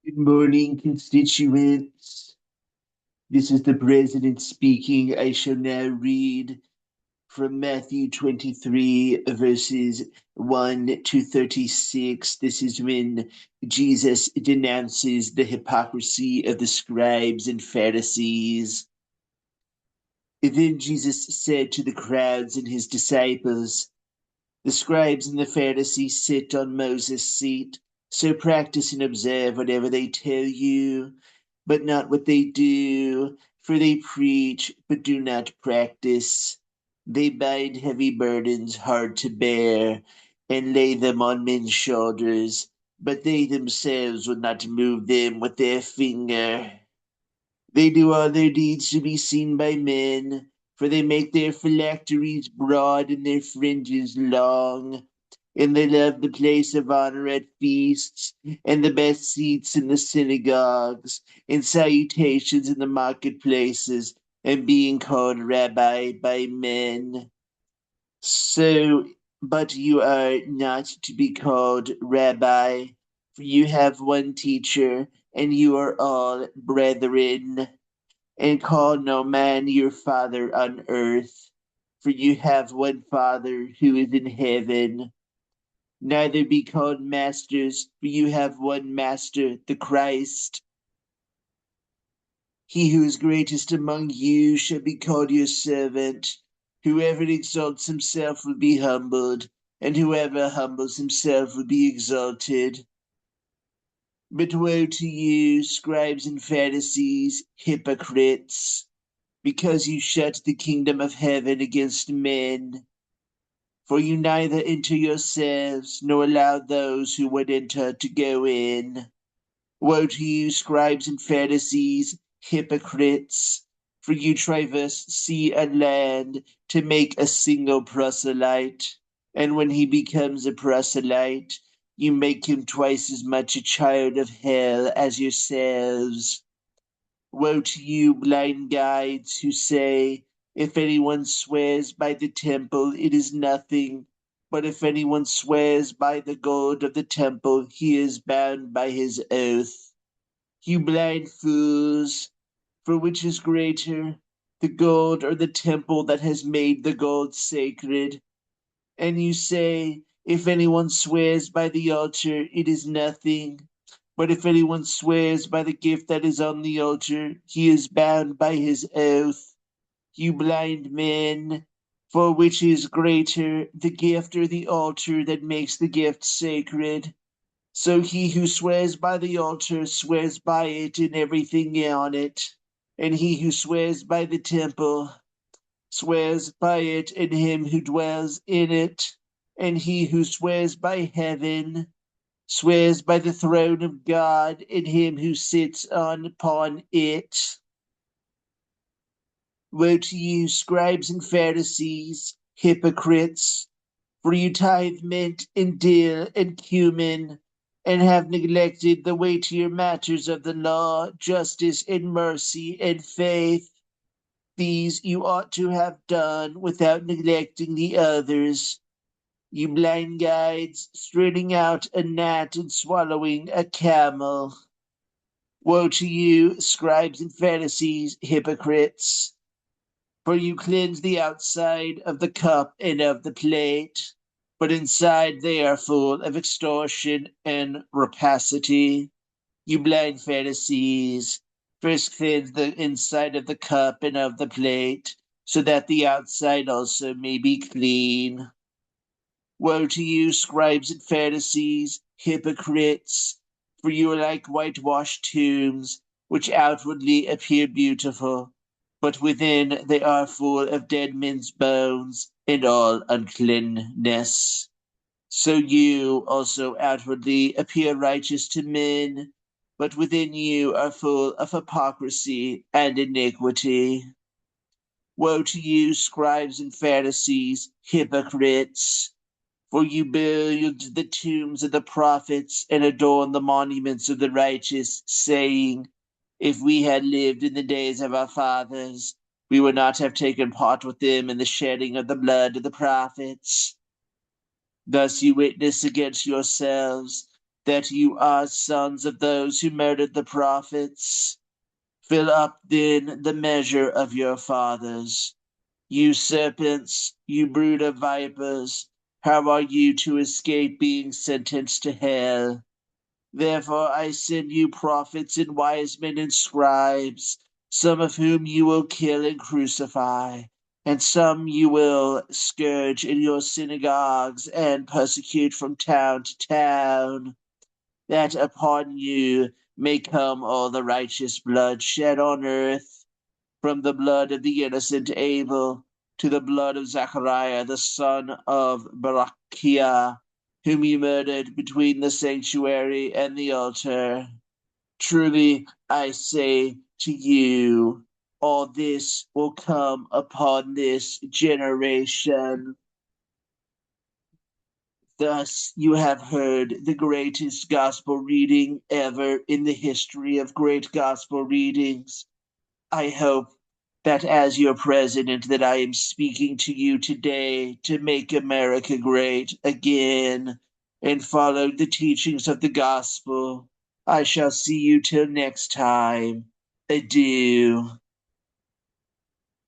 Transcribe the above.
Good morning, constituents. This is the president speaking. I shall now read from Matthew 23, verses 1 to 36. This is when Jesus denounces the hypocrisy of the scribes and Pharisees. Then Jesus said to the crowds and his disciples, "The scribes and the Pharisees sit on Moses' seat, so practice and observe whatever they tell you, but not what they do, for they preach, but do not practice. They bind heavy burdens hard to bear, and lay them on men's shoulders, but they themselves will not move them with their finger. They do all their deeds to be seen by men, for they make their phylacteries broad and their fringes long. And they love the place of honor at feasts, and the best seats in the synagogues, and salutations in the marketplaces, and being called rabbi by men. So, but you are not to be called rabbi, for you have one teacher, and you are all brethren. And call no man your father on earth, for you have one Father who is in heaven. Neither be called masters, for you have one Master, the Christ. He who is greatest among you shall be called your servant. Whoever exalts himself will be humbled, and whoever humbles himself will be exalted. But woe to you, scribes and Pharisees, hypocrites, because you shut the kingdom of heaven against men. For you neither enter yourselves, nor allow those who would enter to go in. Woe to you, scribes and Pharisees, hypocrites, for you traverse sea and land to make a single proselyte, and when he becomes a proselyte, you make him twice as much a child of hell as yourselves. Woe to you, blind guides, who say, if anyone swears by the temple, it is nothing. But if anyone swears by the gold of the temple, he is bound by his oath. You blind fools, for which is greater, the gold or the temple that has made the gold sacred? And you say, if anyone swears by the altar, it is nothing. But if anyone swears by the gift that is on the altar, he is bound by his oath. You blind men, for which is greater, the gift or the altar that makes the gift sacred? So he who swears by the altar swears by it and everything on it, and he who swears by the temple swears by it and him who dwells in it, and he who swears by heaven swears by the throne of God and him who sits upon it. Woe to you, scribes and Pharisees, hypocrites, for you tithe mint and dill and cumin, and have neglected the weightier matters of the law, justice and mercy and faith. These you ought to have done without neglecting the others. You blind guides, straining out a gnat and swallowing a camel. Woe to you, scribes and Pharisees, hypocrites, for you cleanse the outside of the cup and of the plate, but inside they are full of extortion and rapacity. You blind Pharisees, first cleanse the inside of the cup and of the plate, so that the outside also may be clean. Woe to you, scribes and Pharisees, hypocrites, for you are like whitewashed tombs, which outwardly appear beautiful, but within they are full of dead men's bones and all uncleanness. So you also outwardly appear righteous to men, but within you are full of hypocrisy and iniquity. Woe to you, scribes and Pharisees, hypocrites! For you build the tombs of the prophets and adorn the monuments of the righteous, saying, if we had lived in the days of our fathers, we would not have taken part with them in the shedding of the blood of the prophets. Thus you witness against yourselves that you are sons of those who murdered the prophets. Fill up then the measure of your fathers. You serpents, you brood of vipers, how are you to escape being sentenced to hell? Therefore I send you prophets and wise men and scribes, some of whom you will kill and crucify, and some you will scourge in your synagogues and persecute from town to town, that upon you may come all the righteous blood shed on earth, from the blood of the innocent Abel to the blood of Zachariah the son of Barachiah, whom you murdered between the sanctuary and the altar. Truly I say to you, all this will come upon this generation. Thus you have heard the greatest gospel reading ever in the history of great gospel readings. I hope that as your president that I am speaking to you today to make America great again and follow the teachings of the gospel. I shall see you till next time. Adieu.